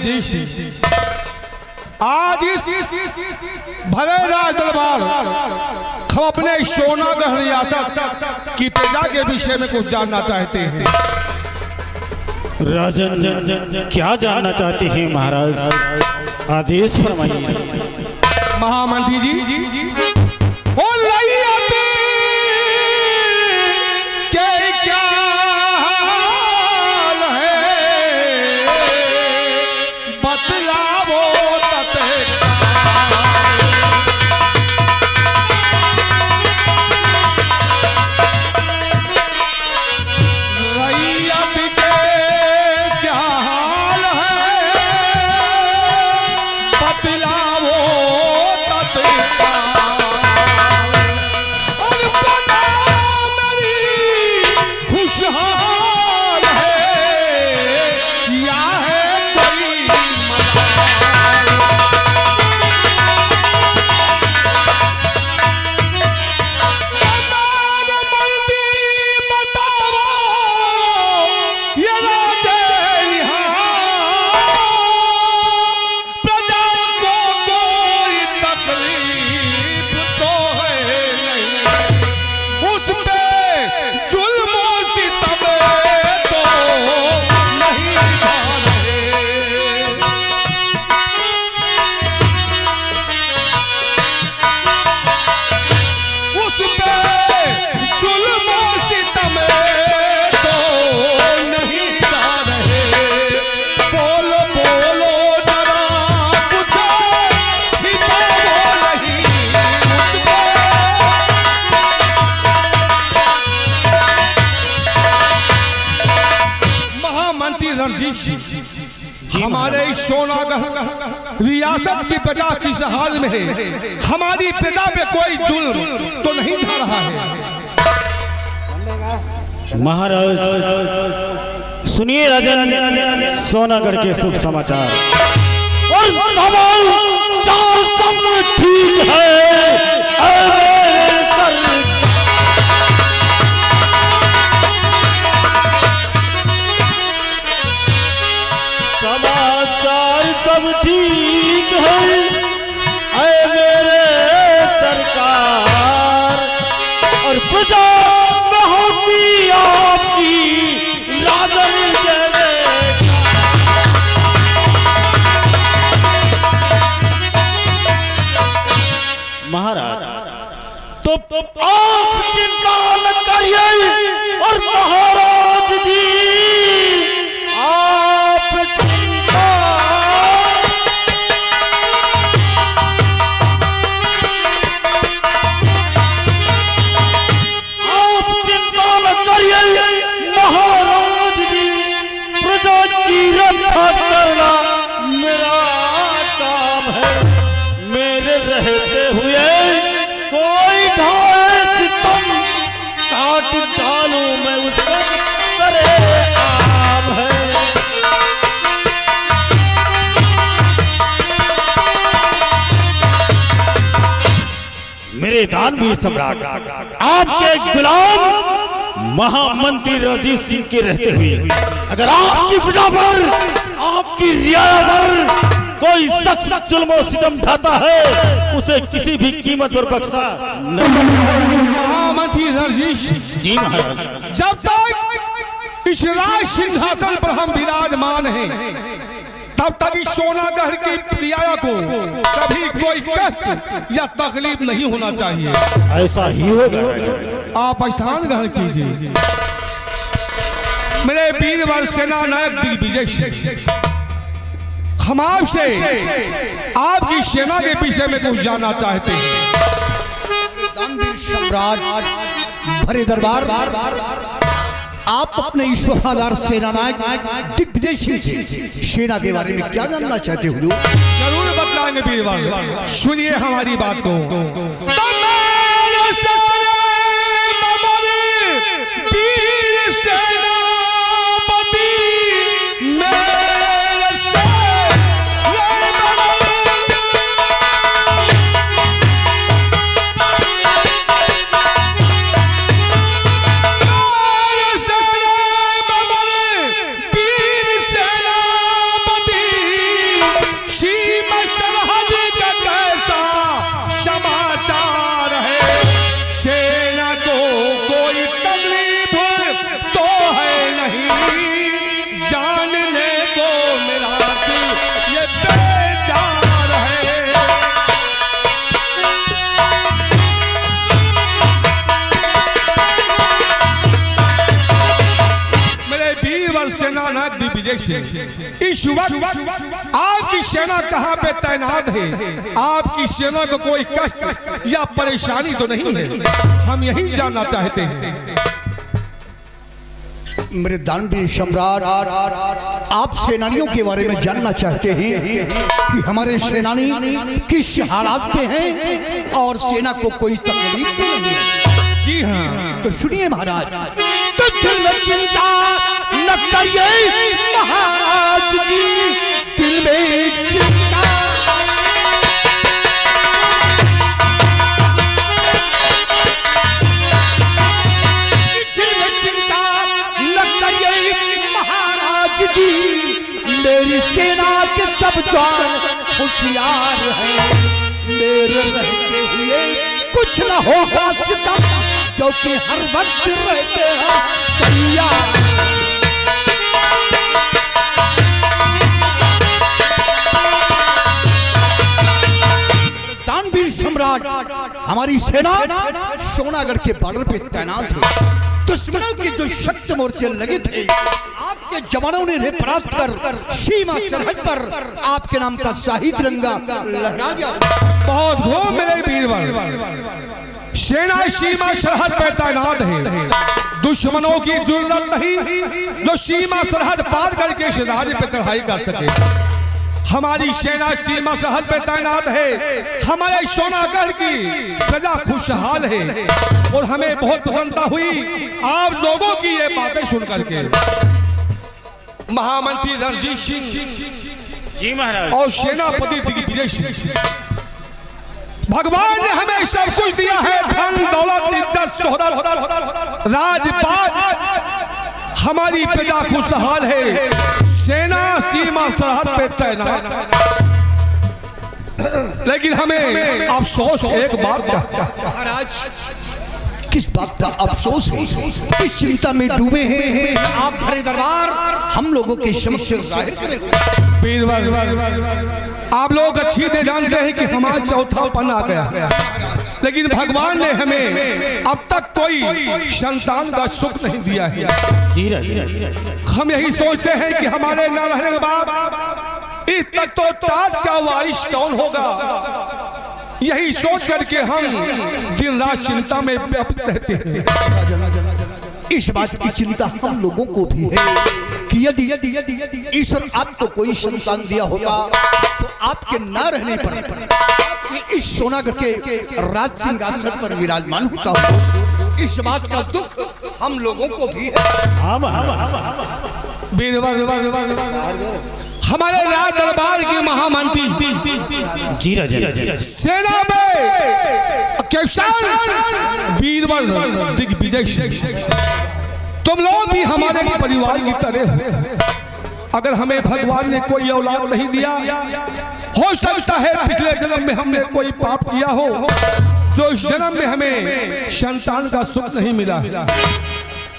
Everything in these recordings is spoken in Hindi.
नरजीश, आज इस भले राज दरबार हम अपने सोनागढ़ रियासत की प्रजा के विषय में कुछ जानना चाहते हैं। राजन, क्या जानना चाहते हैं महाराज? आदेश फरमाइए। महामंत्री जी, ओ रैयत के क्या हाल है, बतलावो रैयत के क्या हाल है, बतलावो खुशहाल है या है कोई मलाल। मंदी बताओ ये राजे प्रजा को कोई तकलीफ तो है नहीं, उस पे हमारे सोनागढ़ रियासत की प्रजा किस हाल में है, हमारी प्रजा पे कोई जुल्म तो नहीं ढा रहा है। महाराज सुनिए राजन, सोनागढ़ के शुभ समाचार और समाचार सब ठीक है। समाचार सब ठीक है ऐ मेरे सरकार, और प्रजा में होती आपकी राजन जय। महाराज तो आप चिंता न करिए, और महाराज जी आप चिंता न करिए। महाराज जी प्रजा की रक्षा करना मेरा काम है। मेरे रहते हुए कोई ढाए सितम काट डालूं मैं उसका सरेआम है। मेरे दानवीर सम्राट आपके गुलाम महामंत्री रणजीत सिंह के रहते हुए अगर आपकी प्रजा पर, आपकी रियाया पर कोई शख्स जुल्म और सितम ढाता है, उसे किसी भी कीमत पर बख्शा नहीं। महामंत्री रणजीत जी महाराज, जब तक इस राज सिंहासन पर हम विराजमान हैं, तब तक इस सोनागढ़ की रियाया को कभी कोई कष्ट या तकलीफ नहीं होना चाहिए। ऐसा ही होगा। आप स्थान ग्रहण कीजिए। मेरे वीरवर सेना नायक दिग्विजय सिंह, हम आपसे आपकी सेना के विषय में कुछ जानना चाहते हैं। दानवीर सम्राट भरे दरबार, आप अपने इस वफादार सेनानायक दिग्विजय सिंह से सेना के बारे में क्या जानना चाहते हो? जरूर बतलाएंगे वीरवर, सुनिए हमारी बात को। दिग्विजय सिंह, इस वक्त आपकी सेना कहाँ पे तैनात है? आपकी सेना को कोई कष्ट या परेशानी तो नहीं है? हम यही जानना चाहते हैं। मेरे दानवीर सम्राट, आप सेनानियों के बारे में जानना चाहते हैं कि हमारे सेनानी किस हालात में हैं और सेना को कोई तकलीफ तो नहीं है? जी हाँ, तो सुनिए महाराज। तो दिल में चिंता न करिए महाराज जी, दिल में चिंता मेरी सेना के सब जवान होशियार हैं, मेरे रहते हुए कुछ न होगा सितम, क्योंकि हर वक्त रहते हैं तैयार। दानवीर सम्राट, हमारी सेना सोनागढ़ के बॉर्डर पे तैनात है। दुश्मनों के जो शक्त मोर्चे लगे थे, आपके जवानों ने इन्हें परास्त कर सीमा सरहद पर आपके नाम का शाही तिरंगा लहरा दिया। बहुत खूब मेरे वीरवर, सेना सीमा सरहद पर तैनात है। दुश्मनों की जरूरत नहीं जो सीमा सरहद पार करके इस राज्य पे चढ़ाई कर सके। हमारी सेना सीमा सरहद पे तैनात है। हमारे सोनागढ़ की प्रजा खुशहाल है और हमें बहुत प्रसन्नता हुई आप लोगों की ये बातें सुन करके। महामंत्री रणजीत सिंह जी महाराज और सेनापति दिग्विजय सिंह, भगवान ने हमें सब कुछ दिया है, धन दौलत इज्जत शोहरत राजपाट। हमारी प्रजा खुशहाल है, सेना सीमा सरहद पे तैनात, लेकिन हमें अफसोस एक बात का। महाराज, किस बात का अफसोस है? किस चिंता में डूबे हैं आप? भरे दरबार हम लोगों के समक्ष जाहिर करें। वीरवर, आप लोग अच्छी तरह जानते हैं कि हमारा चौथा पन आ गया, लेकिन भगवान ने हमें अब तक कोई संतान का सुख नहीं दिया है। हम यही सोचते हैं कि हमारे न रहने के बाद इस तक तो ताज का वारिस कौन होगा। यही सोच करके हम दिन रात चिंता में व्याप्त रहते हैं। इस बात की चिंता हम लोगों को भी है कि यदि ईश्वर आपको कोई संतान दिया होता तो आपके न रहने पर आपके इस सोनागढ़ के राज सिंहासन पर विराजमान होता हो। इस बात का दुख हम लोगों को भी है। हमारे राज दरबार के महामंत्री जी राजा सेना में कैसा वीरवर दिग्विजय सिंह, तुम लोग भी हमारे परिवार की तरह हो। अगर हमें भगवान ने कोई औलाद नहीं दिया, हो सकता है पिछले जन्म में हमने कोई पाप किया हो जो इस जन्म में हमें संतान का सुख नहीं मिला।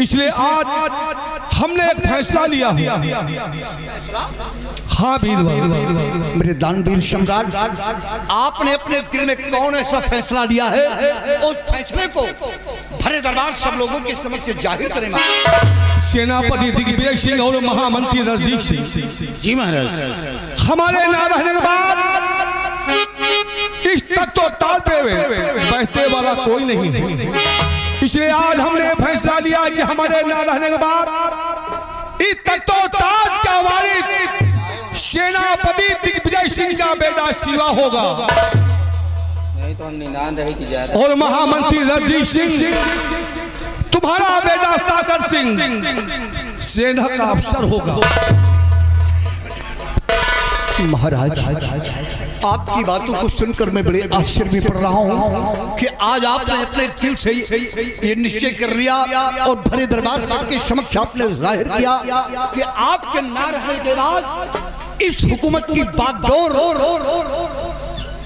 इसलिए आज हमने एक फैसला लिया। हाँ वीरवर, मेरे दानवीर सम्राट, आपने अपने दिल में कौन ऐसा फैसला लिया है? उस फैसले को भरे दरबार सब लोगों के समक्ष जाहिर करेंगे। सेनापति दिग्विजय सिंह और महामंत्री रणजीत सिंह जी महाराज, हमारे ना रहने के बाद इस तक तो ताल पे बैठने वाला कोई नहीं है। इसलिए आज हमने फैसला लिया कि हमारे ना रहने के बाद इस तक तो ताज का वारिस सेनापति दिग्विजय सिंह का बेटा शिवा होगा। नहीं तो हम निदान रहे कि जा और महामंत्री रणजीत सिंह, तुम्हारा बेटा साकर सिंह सेना का अफसर होगा। महाराज, आपकी बातों को सुनकर मैं बड़े आश्चर्य में पड़ रहा हूँ कि आज आपने अपने दिल से ये निश्चय कर लिया और भरे दरबार सबके समक्ष आपने जाहिर किया कि आपके ना रहने के बाद इस हुकूमत की बागडोर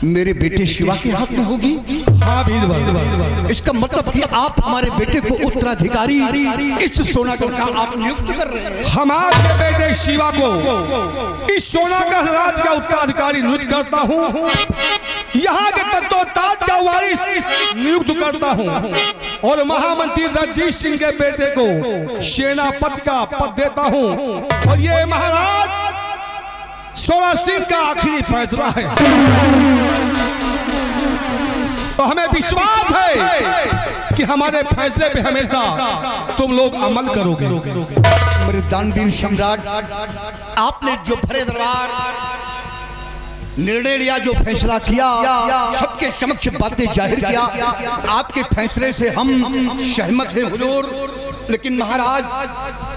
मेरे बेटे शिवा के हाथ में होगी। हाँ वीरवर, इसका मतलब कि आप हमारे बेटे को उत्तराधिकारी इस सोनागढ़ का आप नियुक्त कर रहे हैं। हमारे बेटे शिवा को इस सोनागढ़ राज्य का उत्तराधिकारी नियुक्त करता हूँ। यहाँ के तख्तो-ताज का वारिस नियुक्त करता हूँ और महामंत्री रणजीत सिंह के बेटे को सेनापति का पद देता हूँ। और ये महाराज सोरा सिंह का आखिरी फैसला है। तो हमें विश्वास है कि हमारे फैसले पे हमेशा तुम लोग अमल करोगे। मेरे दानवीर सम्राट, आपने जो भरे दरबार निर्णय लिया, जो फैसला किया, सबके समक्ष बातें जाहिर किया, आपके फैसले से हम सहमत हैं हुजूर। लेकिन महाराज,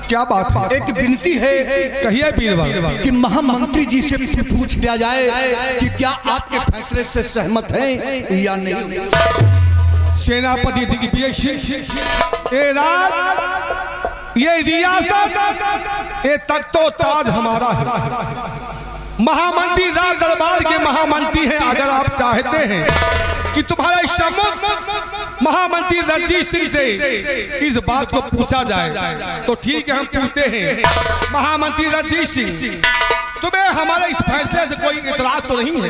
क्या बात है? एक विनती है, कहिए बीरबल। कि महामंत्री जी से पूछ लिया जाए कि क्या आपके फैसले से सहमत हैं या नहीं। सेनापति दिग्विजय सिंह, ये राज, ये रियासत, ये तख्तो-ताज हमारा है। महामंत्री राज दरबार के महामंत्री हैं। अगर आप चाहते हैं कि तुम्हारे सम्मुख महामंत्री रणजीत सिंह से इस बात को पूछा जाए तो ठीक है, हम पूछते हैं। महामंत्री रणजीत सिंह, तुम्हें हमारे इस फैसले से कोई इतराज तो नहीं है?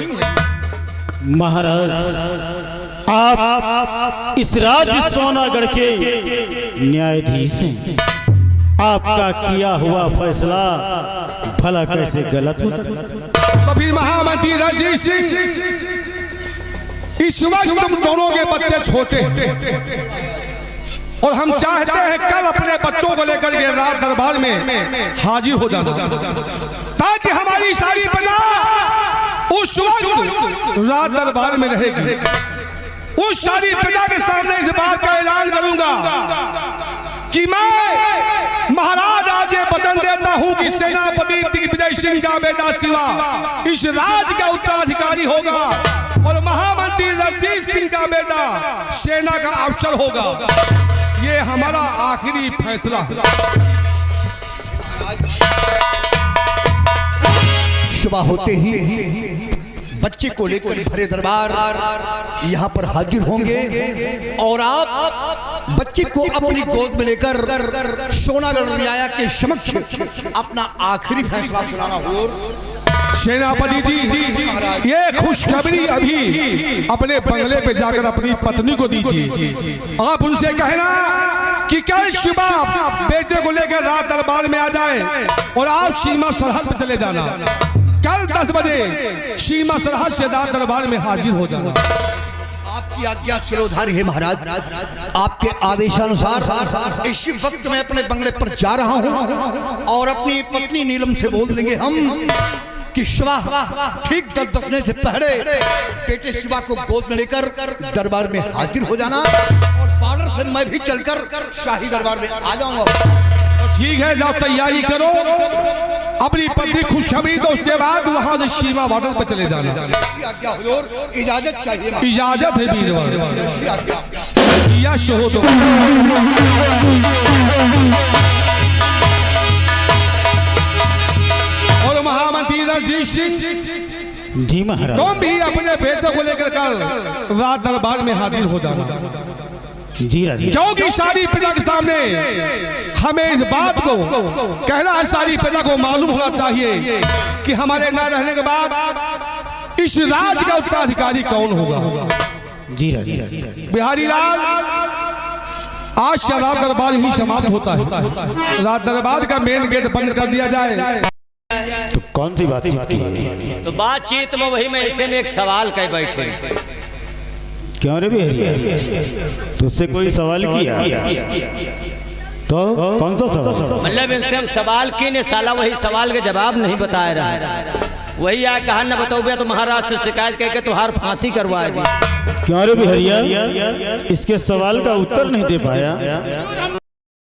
महाराज, आप इस राज्य सोनागढ़ के न्यायाधीश हैं। आपका किया हुआ फैसला भला कैसे गलत हो सकता? तो फिर महामंत्री रणजीत सिंह, इस वक्त तुम दोनों के बच्चे छोटे हैं और हम चाहते हैं कल अपने बच्चों को लेकर के राज दरबार में हाजिर हो जाना, ताकि हमारी सारी प्रजा उस वक्त राज दरबार में रहेगी। उस सारी प्रजा के सामने इस बात का ऐलान करूंगा कि मैं महाराज आज ये वचन देता हूं कि सेनापति दिग्विजय सिंह का बेटा शिवा इस राज्य का उत्तराधिकारी होगा और महामंत्री रणजीत सिंह का बेटा सेना का अफसर होगा। ये हमारा आखिरी फैसला है। सुबह होते ही बच्चे को लेकर भरे दरबार यहाँ पर हाजिर होंगे और आप बच्चे को अपनी गोद में लेकर सोनागढ़ न्याया के समक्ष अपना आखिरी फैसला सुनाना हुजूर। सेनापति जी, ये खुशखबरी अभी अपने बंगले पे जाकर अपनी पत्नी को दीजिए। आप उनसे कहना कि कल सुबह बेटे को लेकर राज दरबार में आ जाए और आप सीमा सरहद पर चले जाना। कल 10 बजे सीमा सरहद से राज दरबार में हाजिर हो जाना। आपकी आज्ञा सिरोधारी है महाराज। आपके आदेशानुसार इसी वक्त मैं अपने बंगले पर जा रहा हूं और अपनी पत्नी नीलम से बोल देंगे हम कि सुबह ठीक 10 बजने से पहले बेटे शिवा को गोद में लेकर दरबार में हाजिर हो जाना और बॉर्डर से मैं भी चलकर शाही दरबार में आ जाऊंगा। ठीक है, जाओ तैयारी करो, अपनी पत्नी खुशखबरी दो, उसके बाद वहां से सीमा बॉर्डर पर चले जाना। आज्ञा हुजूर, इजाजत चाहिए। इजाजत है बीरबल। यश हो तो। और महामंत्री रणजीत सिंह जी महाराज, तुम भी अपने बेटे को लेकर कल राज दरबार में हाजिर हो जाना। जी राजा, क्योंकि सारी प्रजा के सामने हमें इस बात को कहना है, सारी प्रजा को मालूम होना चाहिए कि हमारे न रहने के बाद इस राज्य का उत्तराधिकारी कौन होगा। जी राजा। बिहारी लाल, आज से राज दरबार ही समाप्त होता है। राज दरबार का मेन गेट बंद कर दिया जाए। तो कौन सी बातचीत की? तो बातचीत में वही मैं इनसे एक सवाल कह बैठे। क्यों रे बिहारिया, तुझसे कोई सवाल किया? तो कौन सा सवाल? मतलब इनसे हम सवाल किए ने, साला वही सवाल के जवाब नहीं बता रहा है। वही आया कहा न बताओ तो महाराज से शिकायत करके तुहार फांसी करवा दी। क्यों रे बिहारिया, इसके सवाल का उत्तर नहीं दे पाया?